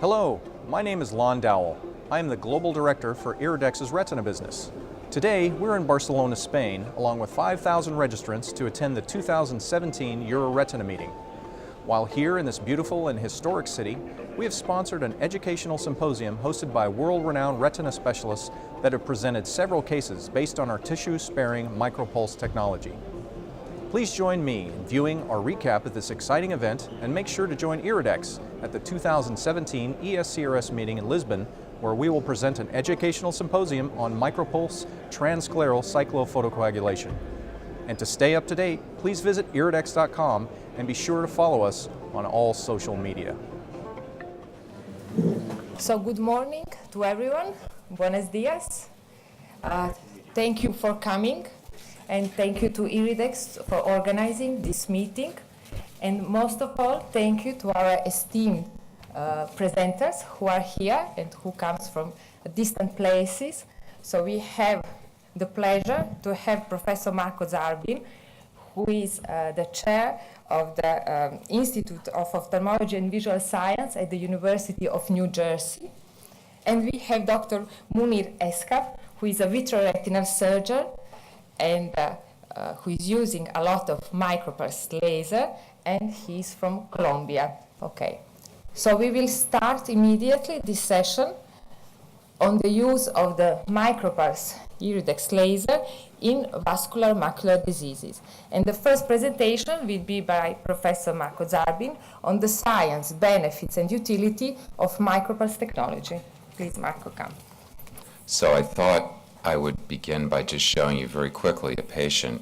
Hello, my name is Lon Dowell. I am the Global Director for IRIDEX's Retina business. Today, we're in Barcelona, Spain, along with 5,000 registrants to attend the 2017 Euretina meeting. While here in this beautiful and historic city, we have sponsored an educational symposium hosted by world-renowned retina specialists that have presented several cases based on our tissue-sparing MicroPulse technology. Please join me in viewing our recap of this exciting event and make sure to join IRIDEX at the 2017 ESCRS meeting in Lisbon, where we will present an educational symposium on MicroPulse transscleral cyclophotocoagulation. And to stay up to date, please visit iridex.com and be sure to follow us on all social media. So good morning to everyone. Buenos dias. Thank you for coming. And thank you to IRIDEX for organizing this meeting. And most of all, thank you to our esteemed presenters who are here and who comes from distant places. So we have the pleasure to have Professor Marco Zarbin, who is the chair of the Institute of Ophthalmology and Visual Science at the University of New Jersey. And we have Dr. Munir Eskab, who is a vitreoretinal surgeon and who is using a lot of MicroPulse laser, and he's from Colombia. Okay, so we will start immediately this session on the use of the MicroPulse IRIDEX laser in vascular macular diseases. And the first presentation will be by Professor Marco Zarbin on the science, benefits, and utility of MicroPulse technology. Please, Marco, come. So I thought I would begin by just showing you very quickly a patient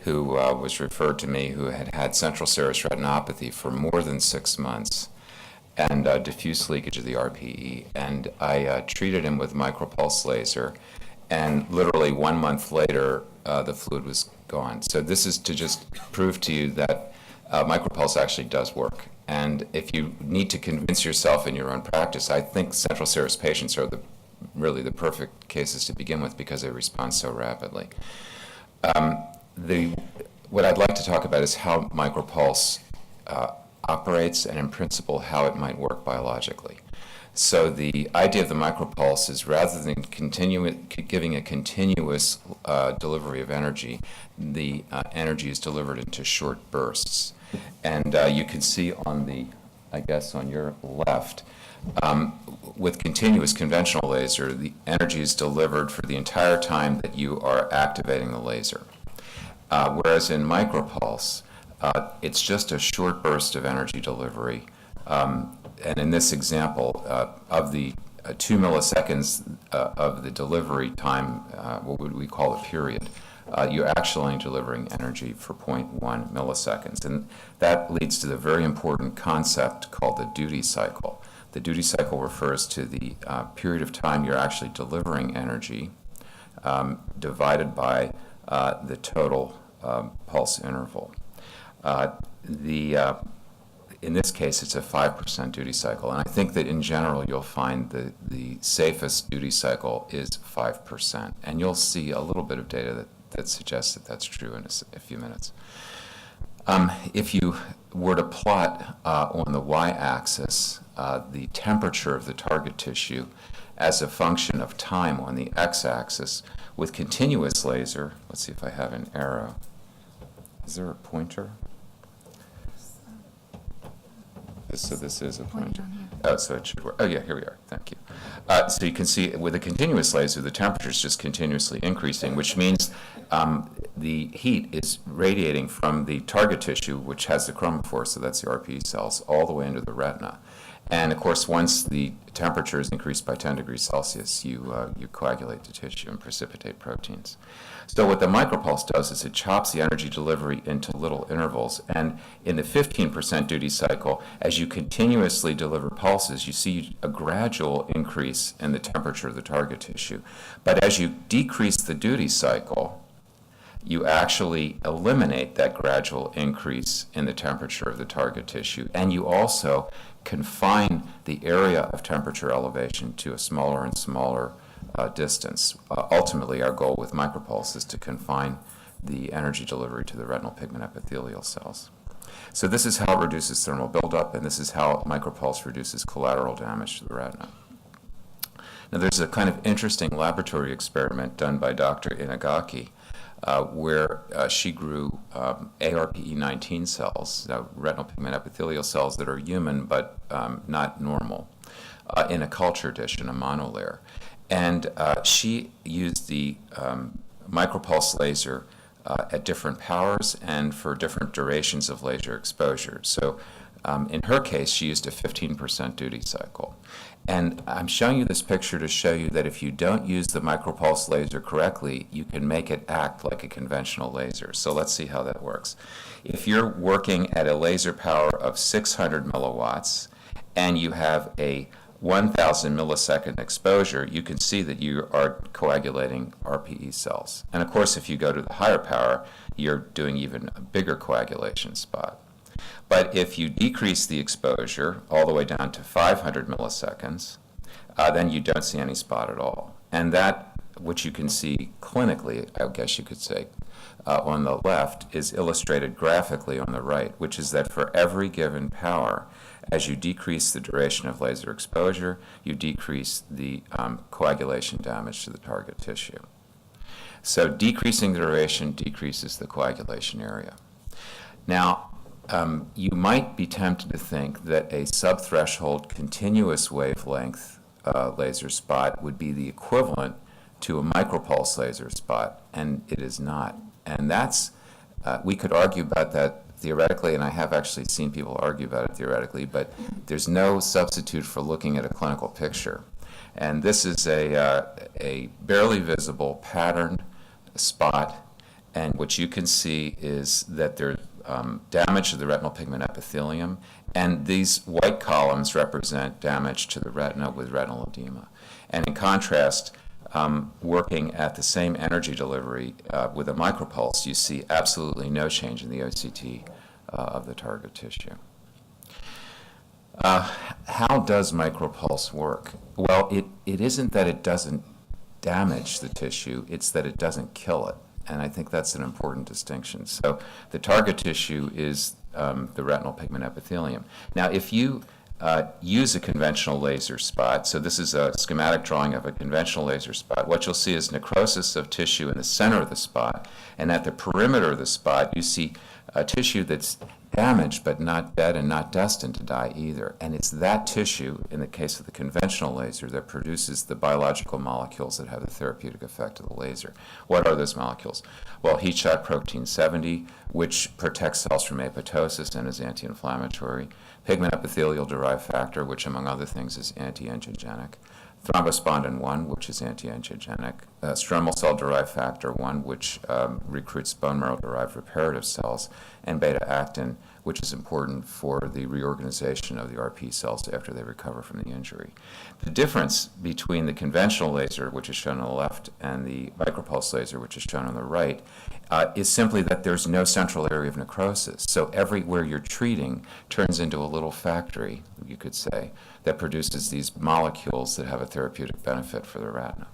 who was referred to me who had had central serous retinopathy for more than 6 months and diffuse leakage of the RPE. And I treated him with MicroPulse laser, and literally 1 month later, the fluid was gone. So this is to just prove to you that MicroPulse actually does work. And if you need to convince yourself in your own practice, I think central serous patients are really the perfect cases to begin with because they respond so rapidly. What I'd like to talk about is how MicroPulse operates and in principle how it might work biologically. So the idea of the MicroPulse is rather than giving a continuous delivery of energy, the energy is delivered into short bursts. And you can see on on your left, with continuous conventional laser, the energy is delivered for the entire time that you are activating the laser. Whereas in MicroPulse, it's just a short burst of energy delivery. And in this example, of the 2 milliseconds of the delivery time, what would we call a period, you're actually delivering energy for 0.1 milliseconds. And that leads to the very important concept called the duty cycle. The duty cycle refers to the period of time you're actually delivering energy divided by the total pulse interval. In this case, it's a 5% duty cycle, and I think that in general you'll find the safest duty cycle is 5%, and you'll see a little bit of data that suggests that that's true in a few minutes. If you were to plot on the y-axis the temperature of the target tissue as a function of time on the x-axis with continuous laser, let's see if I have an arrow. Is there a pointer? So this is a pointer. Oh, so it should work. Oh, yeah, here we are. Thank you. So you can see with a continuous laser, the temperature is just continuously increasing, which means the heat is radiating from the target tissue, which has the chromophore, so that's the RPE cells, all the way into the retina. And of course, once the temperature is increased by 10 degrees Celsius, you coagulate the tissue and precipitate proteins. So what the MicroPulse does is it chops the energy delivery into little intervals. And in the 15% duty cycle, as you continuously deliver pulses, you see a gradual increase in the temperature of the target tissue. But as you decrease the duty cycle, you actually eliminate that gradual increase in the temperature of the target tissue. And you also confine the area of temperature elevation to a smaller and smaller distance. Ultimately, our goal with MicroPulse is to confine the energy delivery to the retinal pigment epithelial cells. So this is how it reduces thermal buildup, and this is how MicroPulse reduces collateral damage to the retina. Now there's a kind of interesting laboratory experiment done by Dr. Inagaki where she grew ARPE19 cells, retinal pigment epithelial cells that are human but not normal, in a culture dish in a monolayer. And she used the MicroPulse laser at different powers and for different durations of laser exposure. So in her case, she used a 15% duty cycle. And I'm showing you this picture to show you that if you don't use the MicroPulse laser correctly, you can make it act like a conventional laser. So let's see how that works. If you're working at a laser power of 600 milliwatts and you have a 1,000 millisecond exposure, you can see that you are coagulating RPE cells. And of course, if you go to the higher power, you're doing even a bigger coagulation spot. But if you decrease the exposure all the way down to 500 milliseconds, then you don't see any spot at all. And that, which you can see clinically, I guess you could say, on the left, is illustrated graphically on the right, which is that for every given power, as you decrease the duration of laser exposure, you decrease the coagulation damage to the target tissue. So decreasing the duration decreases the coagulation area. Now, you might be tempted to think that a subthreshold continuous wavelength laser spot would be the equivalent to a MicroPulse laser spot, and it is not. And that's, we could argue about that theoretically, and I have actually seen people argue about it theoretically, but there's no substitute for looking at a clinical picture. And this is a barely visible patterned spot, and what you can see is that there's damage to the retinal pigment epithelium, and these white columns represent damage to the retina with retinal edema. And in contrast, working at the same energy delivery with a MicroPulse, you see absolutely no change in the OCT of the target tissue. How does MicroPulse work? Well, it isn't that it doesn't damage the tissue, it's that it doesn't kill it. And I think that's an important distinction. So the target tissue is the retinal pigment epithelium. Now, if you use a conventional laser spot, so this is a schematic drawing of a conventional laser spot, what you'll see is necrosis of tissue in the center of the spot, and at the perimeter of the spot you see a tissue that's damaged but not dead and not destined to die either. And it's that tissue, in the case of the conventional laser, that produces the biological molecules that have the therapeutic effect of the laser. What are those molecules? Well, heat shock protein 70, which protects cells from apoptosis and is anti-inflammatory. Pigment epithelial-derived factor, which among other things is anti-angiogenic. Thrombospondin 1, which is anti-angiogenic. Stromal cell-derived factor 1, which recruits bone marrow-derived reparative cells. And beta-actin, which is important for the reorganization of the RP cells after they recover from the injury. The difference between the conventional laser, which is shown on the left, and the MicroPulse laser, which is shown on the right, is simply that there's no central area of necrosis. So everywhere you're treating turns into a little factory, you could say, that produces these molecules that have a therapeutic benefit for the retina.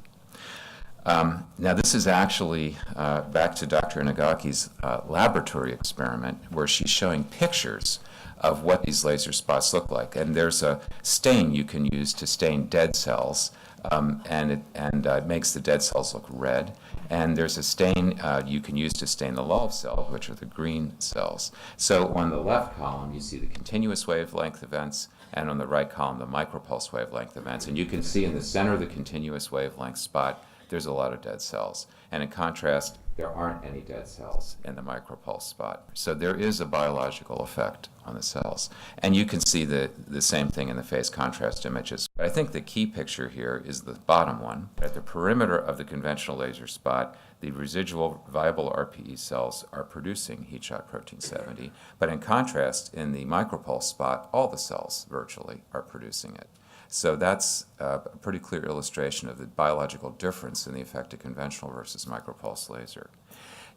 Now this is actually back to Dr. Inagaki's laboratory experiment where she's showing pictures of what these laser spots look like. And there's a stain you can use to stain dead cells, and it makes the dead cells look red. And there's a stain you can use to stain the LOLV cells, which are the green cells. So on the left column, you see the continuous wavelength events, and on the right column, the MicroPulse wavelength events. And you can see in the center of the continuous wavelength spot, there's a lot of dead cells. And in contrast, there aren't any dead cells in the MicroPulse spot. So there is a biological effect on the cells. And you can see the same thing in the phase contrast images. But I think the key picture here is the bottom one. At the perimeter of the conventional laser spot, the residual viable RPE cells are producing heat shock protein 70. But in contrast, in the MicroPulse spot, all the cells virtually are producing it. So that's a pretty clear illustration of the biological difference in the effect of conventional versus MicroPulse laser.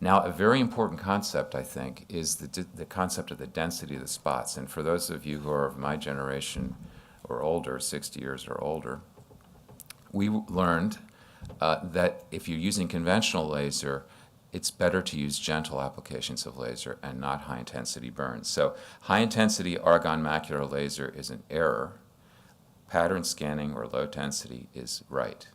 Now, a very important concept, I think, is the concept of the density of the spots. And for those of you who are of my generation or older, 60 years or older, we learned that if you're using conventional laser, it's better to use gentle applications of laser and not high-intensity burns. So high-intensity argon macular laser is an error. Pattern scanning or low density is right.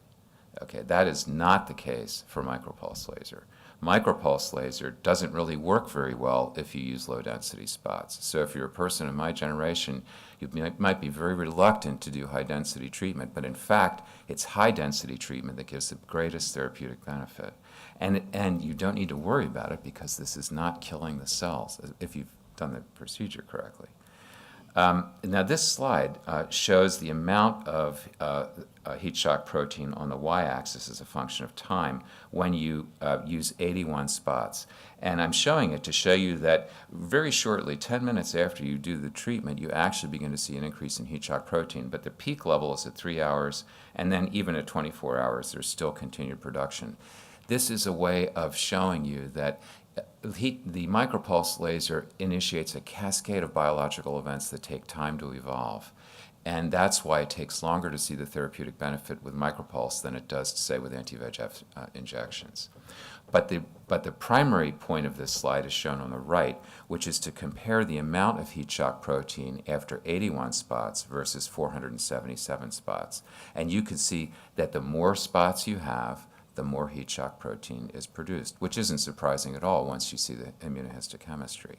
Okay, that is not the case for micropulse laser. Micropulse laser doesn't really work very well if you use low-density spots. So if you're a person of my generation, you might be very reluctant to do high-density treatment, but in fact, it's high-density treatment that gives the greatest therapeutic benefit. And you don't need to worry about it because this is not killing the cells if you've done the procedure correctly. Now this slide shows the amount of heat shock protein on the y-axis as a function of time when you use 81 spots. And I'm showing it to show you that very shortly, 10 minutes after you do the treatment, you actually begin to see an increase in heat shock protein. But the peak level is at 3 hours, and then even at 24 hours, there's still continued production. This is a way of showing you that the micropulse laser initiates a cascade of biological events that take time to evolve. And that's why it takes longer to see the therapeutic benefit with micropulse than it does, say, with anti-VEGF injections. But the primary point of this slide is shown on the right, which is to compare the amount of heat shock protein after 81 spots versus 477 spots. And you can see that the more spots you have, the more heat shock protein is produced, which isn't surprising at all once you see the immunohistochemistry.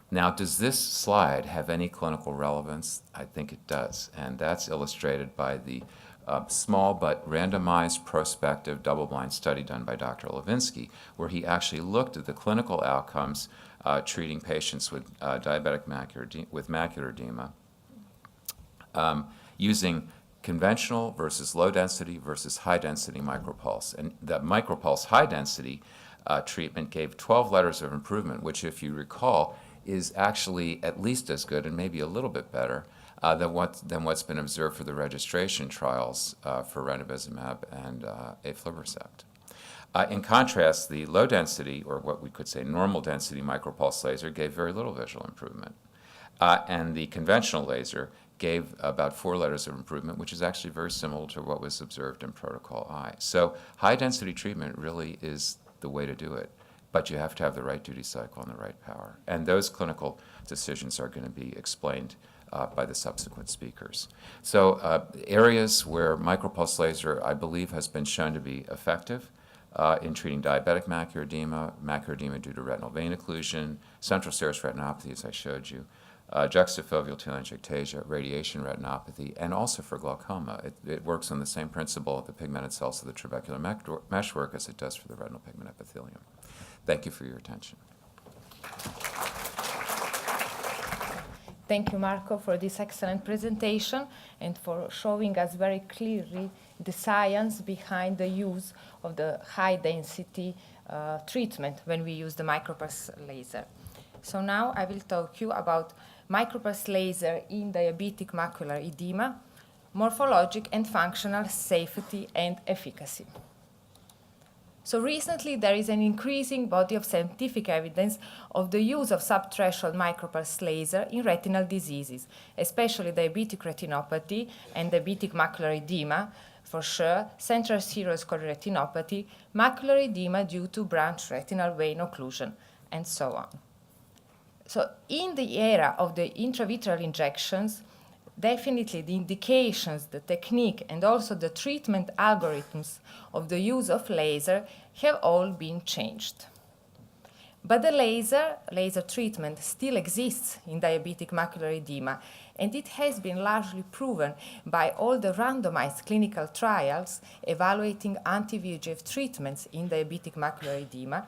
Now, does this slide have any clinical relevance? I think it does, and that's illustrated by the small but randomized prospective double-blind study done by Dr. Levinsky, where he actually looked at the clinical outcomes treating patients with diabetic macular edema using conventional versus low density versus high density micropulse. And the micropulse high density treatment gave 12 letters of improvement, which, if you recall, is actually at least as good and maybe a little bit better than what's been observed for the registration trials for ranibizumab and aflibercept. In contrast, the low density, or what we could say normal density micropulse laser, gave very little visual improvement. And the conventional laser gave about 4 letters of improvement, which is actually very similar to what was observed in Protocol I. So high-density treatment really is the way to do it, but you have to have the right duty cycle and the right power. And those clinical decisions are going to be explained by the subsequent speakers. So areas where micropulse laser, I believe, has been shown to be effective in treating diabetic macular edema due to retinal vein occlusion, central serous retinopathy, as I showed you, juxtafoveal telangiectasia, radiation retinopathy, and also for glaucoma. It works on the same principle of the pigmented cells of the trabecular meshwork as it does for the retinal pigment epithelium. Thank you for your attention. Thank you, Marco, for this excellent presentation and for showing us very clearly the science behind the use of the high-density treatment when we use the micropulse laser. So now I will talk to you about micropulse laser in diabetic macular edema, morphologic and functional safety and efficacy. So recently there is an increasing body of scientific evidence of the use of subthreshold micropulse laser in retinal diseases, especially diabetic retinopathy and diabetic macular edema, for sure, central serous chorioretinopathy, macular edema due to branch retinal vein occlusion, and so on. So in the era of the intravitreal injections, definitely the indications, the technique, and also the treatment algorithms of the use of laser have all been changed. But the laser treatment still exists in diabetic macular edema, and it has been largely proven by all the randomized clinical trials evaluating anti-VEGF treatments in diabetic macular edema,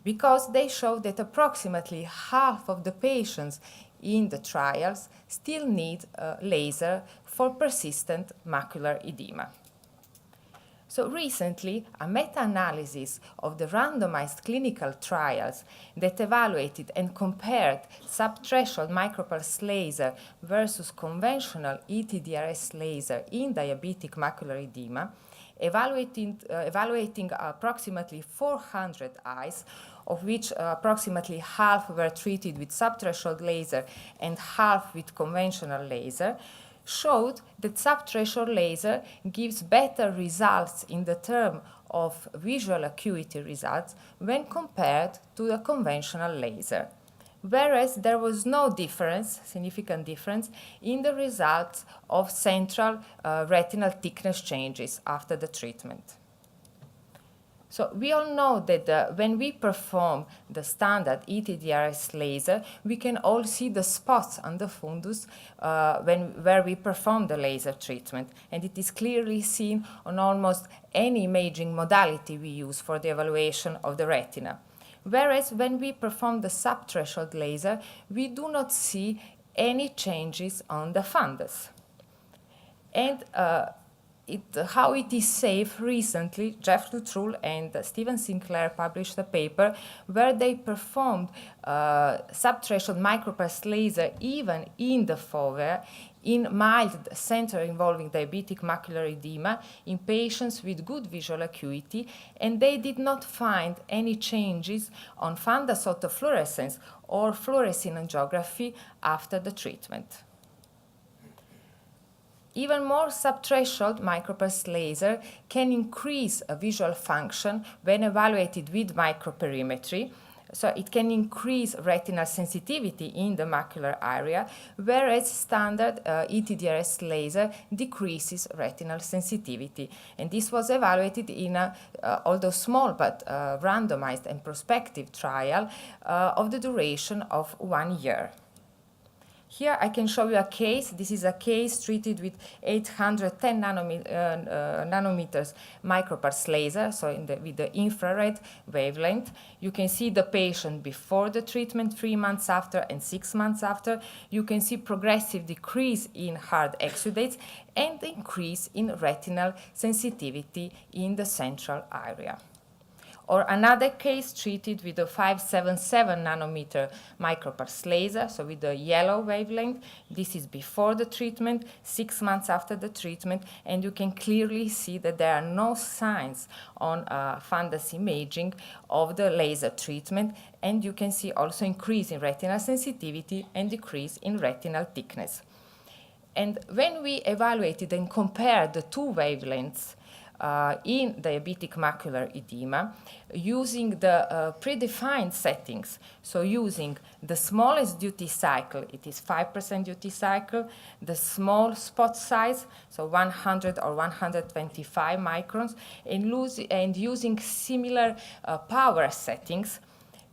because they show that approximately half of the patients in the trials still need laser for persistent macular edema. So recently, a meta-analysis of the randomized clinical trials that evaluated and compared subthreshold micropulse laser versus conventional ETDRS laser in diabetic macular edema, evaluating approximately 400 eyes, of which approximately half were treated with subthreshold laser and half with conventional laser, showed that subthreshold laser gives better results in the term of visual acuity results when compared to the conventional laser, whereas there was no difference, significant difference, in the results of central retinal thickness changes after the treatment. So we all know that when we perform the standard ETDRS laser, we can all see the spots on the fundus where we perform the laser treatment. And it is clearly seen on almost any imaging modality we use for the evaluation of the retina. Whereas when we perform the subthreshold laser, we do not see any changes on the fundus. And how it is safe, recently, Jeff Luttrell and Stephen Sinclair published a paper where they performed subthreshold micropulse laser even in the fovea in mild center-involving diabetic macular edema in patients with good visual acuity, and they did not find any changes on fundus autofluorescence or fluorescein angiography after the treatment. Even more, subthreshold micropulse laser can increase a visual function when evaluated with microperimetry. So it can increase retinal sensitivity in the macular area, whereas standard ETDRS laser decreases retinal sensitivity. And this was evaluated in a, although small but randomized and prospective trial of the duration of 1 year. Here I can show you a case. This is a case treated with 810 nanometers micropulse laser, so with the infrared wavelength. You can see the patient before the treatment, 3 months after and 6 months after. You can see progressive decrease in hard exudates and increase in retinal sensitivity in the central area. Or another case treated with a 577 nanometer micropulse laser, so with the yellow wavelength. This is before the treatment, 6 months after the treatment, and you can clearly see that there are no signs on fundus imaging of the laser treatment, and you can see also increase in retinal sensitivity and decrease in retinal thickness. And when we evaluated and compared the two wavelengths in diabetic macular edema, using the predefined settings, so using the smallest duty cycle, it is 5% duty cycle, the small spot size, so 100 or 125 microns, and using similar power settings,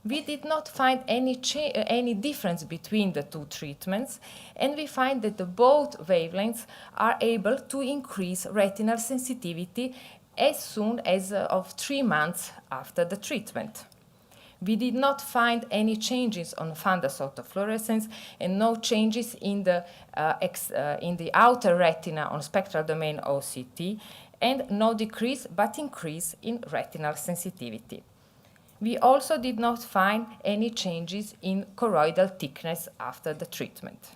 we did not find any difference between the two treatments, and we find that both wavelengths are able to increase retinal sensitivity as soon as of 3 months after the treatment. We did not find any changes on fundus autofluorescence and no changes in the outer retina on spectral domain OCT, and no decrease but increase in retinal sensitivity. We also did not find any changes in choroidal thickness after the treatment.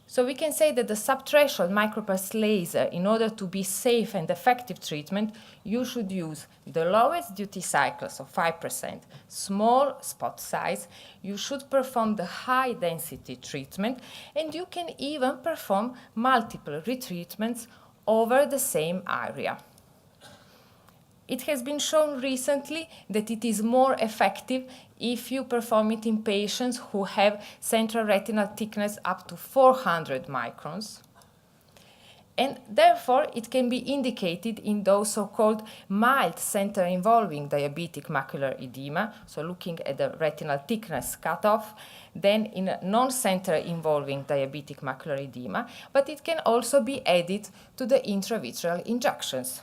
So we can say that the subthreshold micropulse laser, in order to be safe and effective treatment, you should use the lowest duty cycle, so 5%, small spot size. You should perform the high density treatment, and you can even perform multiple retreatments over the same area. It has been shown recently that it is more effective if you perform it in patients who have central retinal thickness up to 400 microns. And therefore, it can be indicated in those so-called mild center-involving diabetic macular edema, so looking at the retinal thickness cutoff, then in non-center-involving diabetic macular edema, but it can also be added to the intravitreal injections.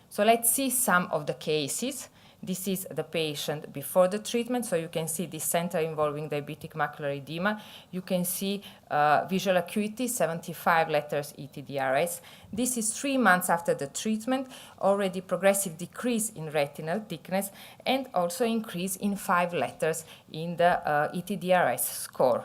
So let's see some of the cases. This is the patient before the treatment, so you can see the center-involving diabetic macular edema. You can see visual acuity, 75 letters ETDRS. This is 3 months after the treatment, already progressive decrease in retinal thickness, and also increase in 5 letters in the ETDRS score.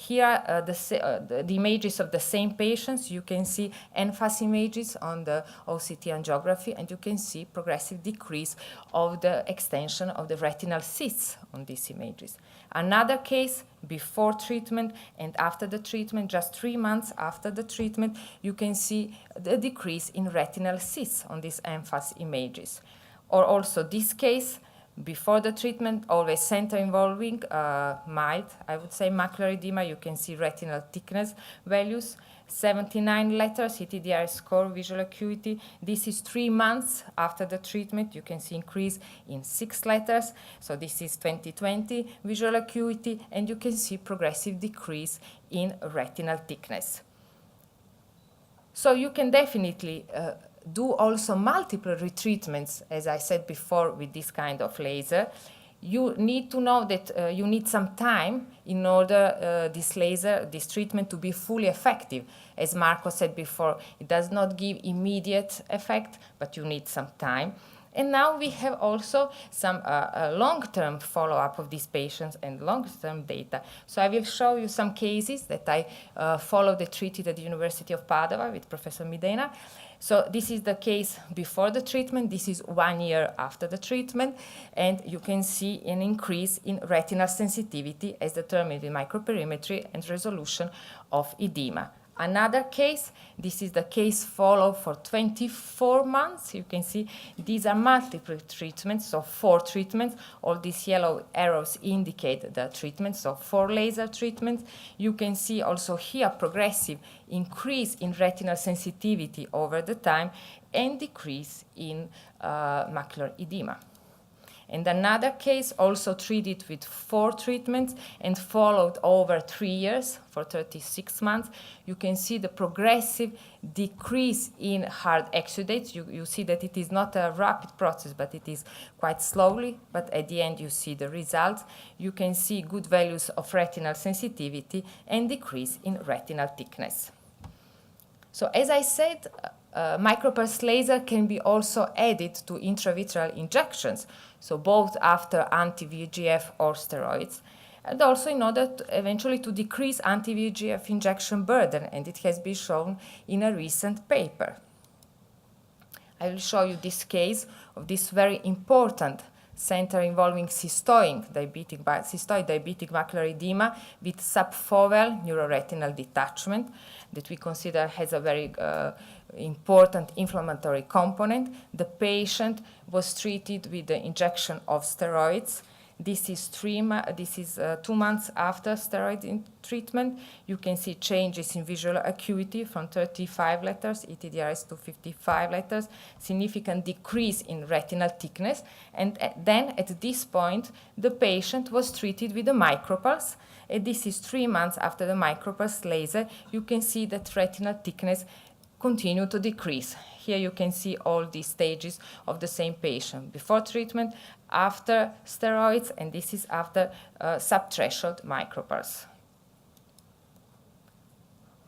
Here are the images of the same patients. You can see NFAS images on the OCT angiography, and you can see progressive decrease of the extension of the retinal cysts on these images. Another case, before treatment and after the treatment, just 3 months after the treatment, you can see the decrease in retinal cysts on these NFAS images. Or also this case, before the treatment, always center involving mild, I would say, macular edema. You can see retinal thickness values, 79 letters, ETDRS score, visual acuity. This is 3 months after the treatment. You can see increase in 6 letters. So this is 20/20 visual acuity, and you can see progressive decrease in retinal thickness. So you can definitely do also multiple retreatments, as I said before, with this kind of laser. You need to know that you need some time in order this treatment to be fully effective. As Marco said before, it does not give immediate effect, but you need some time. And now we have also some long-term follow-up of these patients and long-term data. So I will show you some cases that I followed and treated at the University of Padua with Professor Midena. So this is the case before the treatment. This is 1 year after the treatment. And you can see an increase in retinal sensitivity as determined with microperimetry and resolution of edema. Another case, this is the case followed for 24 months. You can see these are multiple treatments, so 4 treatments. All these yellow arrows indicate the treatment, so 4 laser treatments. You can see also here progressive increase in retinal sensitivity over the time and decrease in macular edema. And another case also treated with 4 treatments and followed over 3 years for 36 months. You can see the progressive decrease in hard exudates. You see that it is not a rapid process, but it is quite slowly. But at the end, you see the results. You can see good values of retinal sensitivity and decrease in retinal thickness. So as I said, micropulse laser can be also added to intravitreal injections, so both after anti-VEGF or steroids, and also in order to eventually to decrease anti-VEGF injection burden, and it has been shown in a recent paper. I will show you this case of this very important center involving cystoid diabetic macular edema with subfoveal neuroretinal detachment that we consider has a very important inflammatory component. The patient was treated with the injection of steroids. This is 2 months after steroid treatment. You can see changes in visual acuity from 35 letters, ETDRS to 55 letters, significant decrease in retinal thickness. And then at this point, the patient was treated with a micropulse. And this is 3 months after the micropulse laser. You can see that retinal thickness continue to decrease. Here you can see all these stages of the same patient, before treatment, after steroids, and this is after subthreshold micropulse.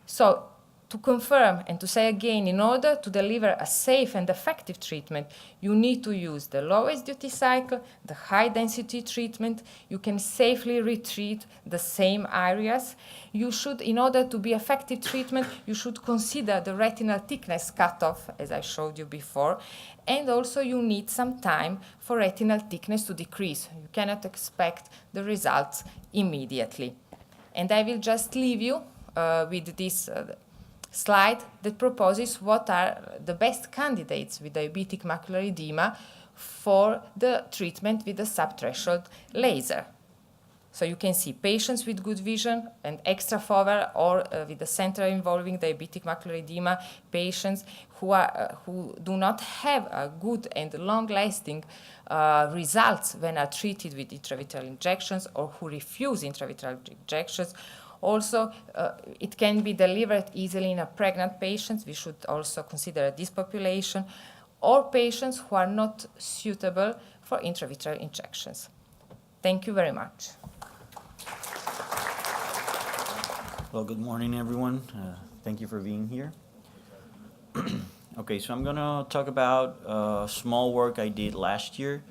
So to confirm and to say again, in order to deliver a safe and effective treatment, you need to use the lowest duty cycle, the high density treatment. You can safely retreat the same areas. You should, in order to be effective treatment, you should consider the retinal thickness cutoff, as I showed you before, and also you need some time for retinal thickness to decrease. You cannot expect the results immediately. And I will just leave you with this slide that proposes what are the best candidates with diabetic macular edema for the treatment with the subthreshold laser. So you can see patients with good vision and extrafoveal or with the center involving diabetic macular edema, patients who do not have a good and long-lasting results when are treated with intravitreal injections or who refuse intravitreal injections. Also, it can be delivered easily in a pregnant patient. We should also consider this population, or patients who are not suitable for intravitreal injections. Thank you very much. Well, good morning, everyone. Thank you for being here. Okay, so I'm going to talk about small work I did last year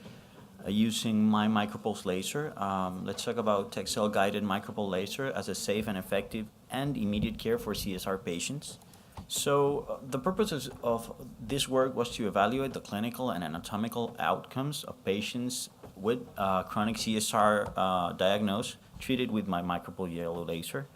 using my MicroPulse laser. Let's talk about Texel-guided MicroPulse laser as a safe and effective and immediate care for CSR patients. So the purpose of this work was to evaluate the clinical and anatomical outcomes of patients with chronic CSR diagnosed, treated with my MicroPulse yellow laser.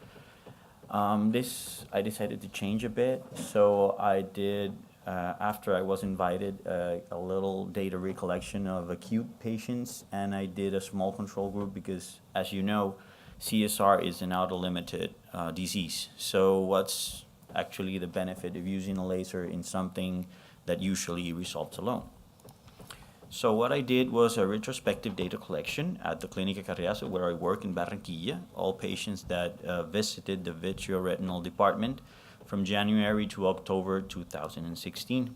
I decided to change a bit, so I did, after I was invited, a little data recollection of acute patients, and I did a small control group because, as you know, CSR is an auto-limited disease. So what's actually the benefit of using a laser in something that usually resolves alone? So what I did was a retrospective data collection at the Clínica Carriazo, where I work in Barranquilla, all patients that visited the vitreoretinal department from January to October 2016.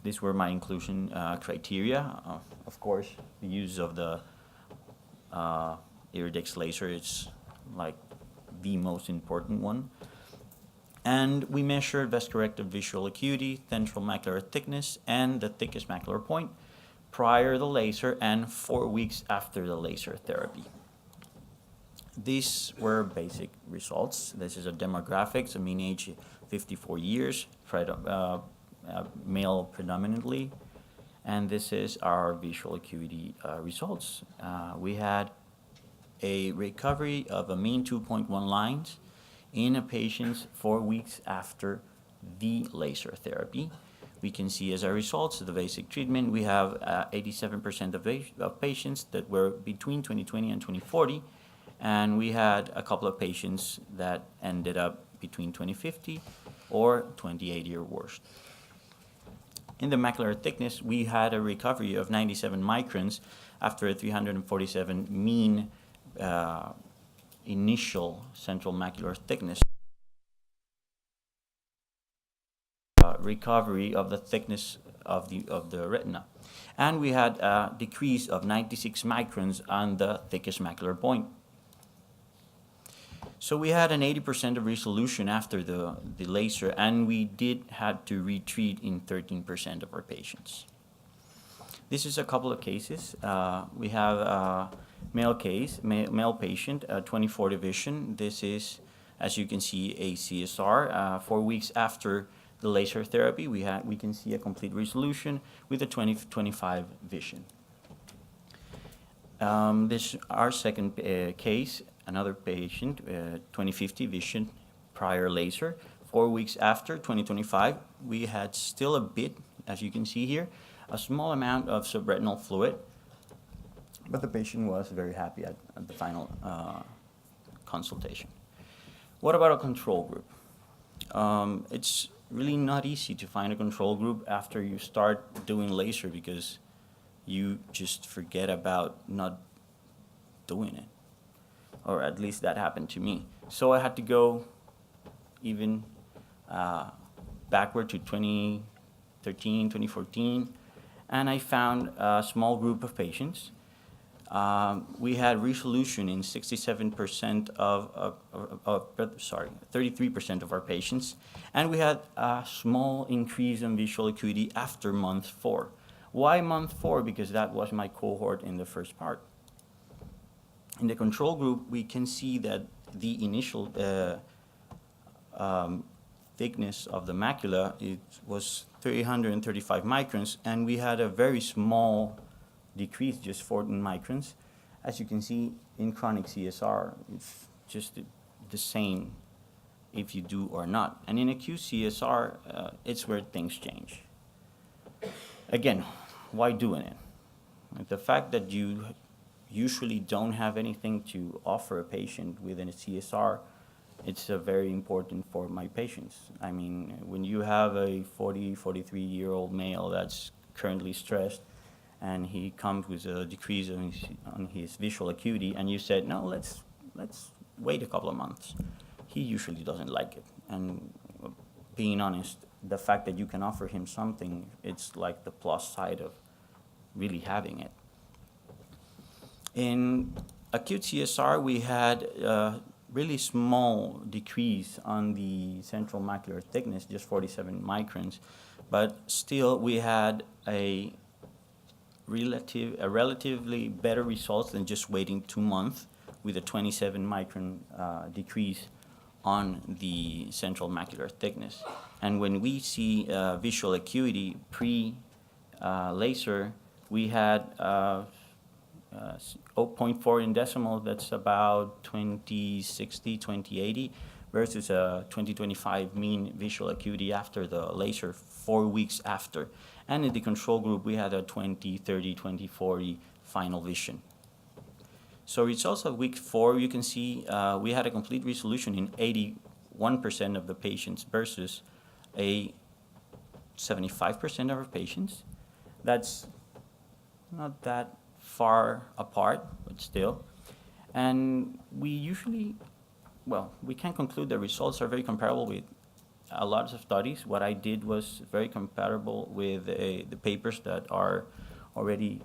These were my inclusion criteria. Of course, the use of the IRIDEX laser is like the most important one. And we measured vascular visual acuity, central macular thickness, and the thickest macular point prior to the laser and 4 weeks after the laser therapy. These were basic results. This is a demographics, a mean age 54 years, male predominantly, and this is our visual acuity results. We had a recovery of a mean 2.1 lines in a patient 4 weeks after the laser therapy. We can see as a result of the basic treatment, we have 87% of patients that were between 2020 and 2040, and we had a couple of patients that ended up between 2050 or 28-year worst. In the macular thickness, we had a recovery of 97 microns after a 347 mean initial central macular thickness. Recovery of the thickness of the retina, and we had a decrease of 96 microns on the thickest macular point. So we had an 80% of resolution after the laser, and we did have to retreat in 13% of our patients. This is a couple of cases. We have a male patient, 24 vision. This is, as you can see, a CSR. 4 weeks after the laser therapy, we can see a complete resolution with a 20/25 vision. This our second case, another patient, 20/50 vision prior laser. 4 weeks after 20/25, we had still a bit, as you can see here, a small amount of subretinal fluid, but the patient was very happy at the final consultation. What about a control group? It's really not easy to find a control group after you start doing laser because you just forget about not doing it. Or at least that happened to me. So I had to go even backward to 2013, 2014, and I found a small group of patients. We had resolution in 67% 33% of our patients, and we had a small increase in visual acuity after month 4. Why month 4? Because that was my cohort in the first part. In the control group, we can see that the initial thickness of the macula, it was 335 microns, and we had a very small decrease, just 14 microns. As you can see, in chronic CSR, it's just the same if you do or not. And in acute CSR, it's where things change. Again, why doing it? The fact that you usually don't have anything to offer a patient within a CSR, it's very important for my patients. I mean, when you have a 43-year-old male that's currently stressed, and he comes with a decrease on his visual acuity, and you said, no, let's wait a couple of months. He usually doesn't like it. And being honest, the fact that you can offer him something, it's like the plus side of really having it. In acute CSR, we had a really small decrease on the central macular thickness, just 47 microns, but still we had a relatively better results than just waiting 2 months with a 27 micron decrease on the central macular thickness. And when we see visual acuity pre-laser, we had 0.4 in decimal, that's about 2060, 2080, versus a 2025 mean visual acuity after the laser 4 weeks after. And in the control group, we had a 2030, 2040 final vision. So results of week 4, you can see we had a complete resolution in 81% of the patients versus a 75% of our patients. That's not that far apart, but still. And we usually, well, we can conclude the results are very comparable with a lot of studies. What I did was very compatible with the papers that are already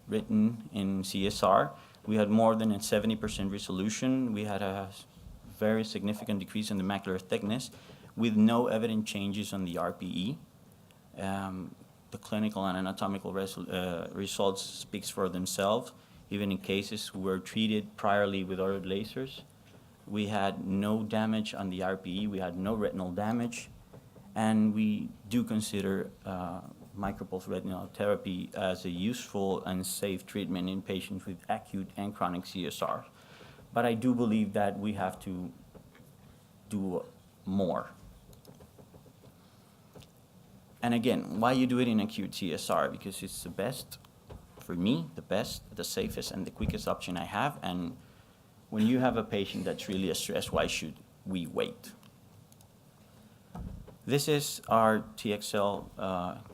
written in CSR. We had more than a 70% resolution. We had a very significant decrease in the macular thickness with no evident changes on the RPE. The clinical and anatomical results speaks for themselves. Even in cases who were treated priorly with other lasers, we had no damage on the RPE, we had no retinal damage, and we do consider micropulse retinal therapy as a useful and safe treatment in patients with acute and chronic CSR. But I do believe that we have to do more. And again, why you do it in acute CSR? Because it's the best, for me, the safest, and the quickest option I have. And when you have a patient that's really stressed, why should we wait? This is our TXL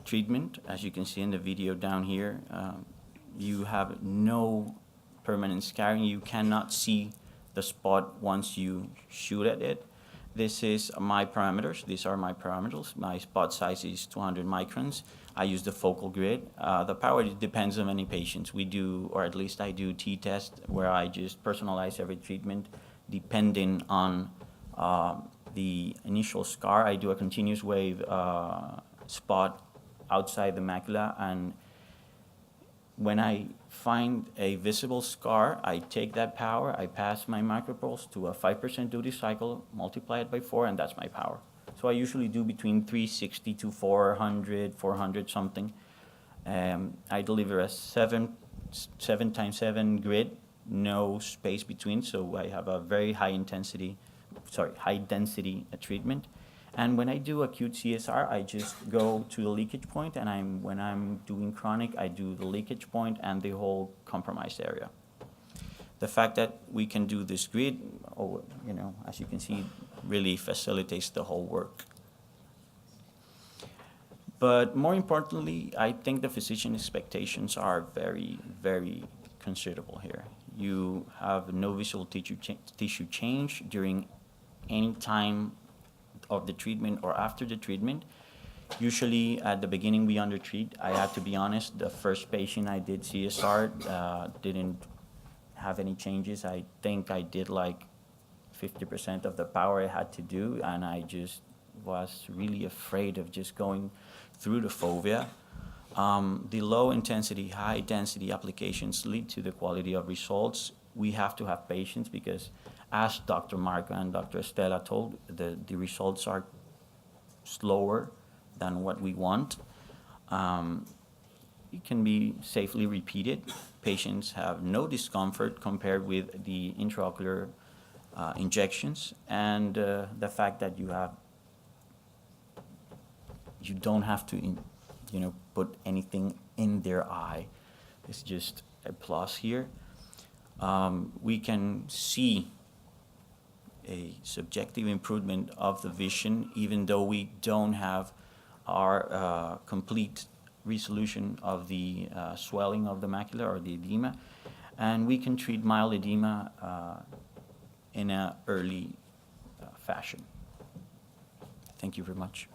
treatment. As you can see in the video down here, you have no permanent scarring. You cannot see the spot once you shoot at it. This is my parameters. These are my parameters. My spot size is 200 microns. I use the focal grid. The power depends on many patients. We do, or at least I do, t-test where I just personalize every treatment depending on the initial scar. I do a continuous wave spot outside the macula, and when I find a visible scar, I take that power, I pass my micropulse to a 5% duty cycle, multiply it by 4, and that's my power. So I usually do between 360 to 400, 400 something. I deliver a 7 times 7 grid, no space between, so I have a very high density treatment. And when I do acute CSR, I just go to the leakage point, and when I'm doing chronic, I do the leakage point and the whole compromised area. The fact that we can do this grid, as you can see, really facilitates the whole work. But more importantly, I think the physician expectations are very, very considerable here. You have no visual tissue change during any time of the treatment or after the treatment. Usually at the beginning we undertreat. I have to be honest, the first patient I did CSR didn't have any changes. I think I did like 50% of the power I had to do, and I just was really afraid of just going through the fovea. The low intensity, high density applications lead to the quality of results. We have to have patience because, as Dr. Marco and Dr. Estela told, the results are slower than what we want. It can be safely repeated. Patients have no discomfort compared with the intraocular injections, and the fact that you don't have to put anything in their eye is just a plus here. We can see a subjective improvement of the vision, even though we don't have our complete resolution of the swelling of the macula or the edema. And we can treat mild edema in an early fashion. Thank you very much.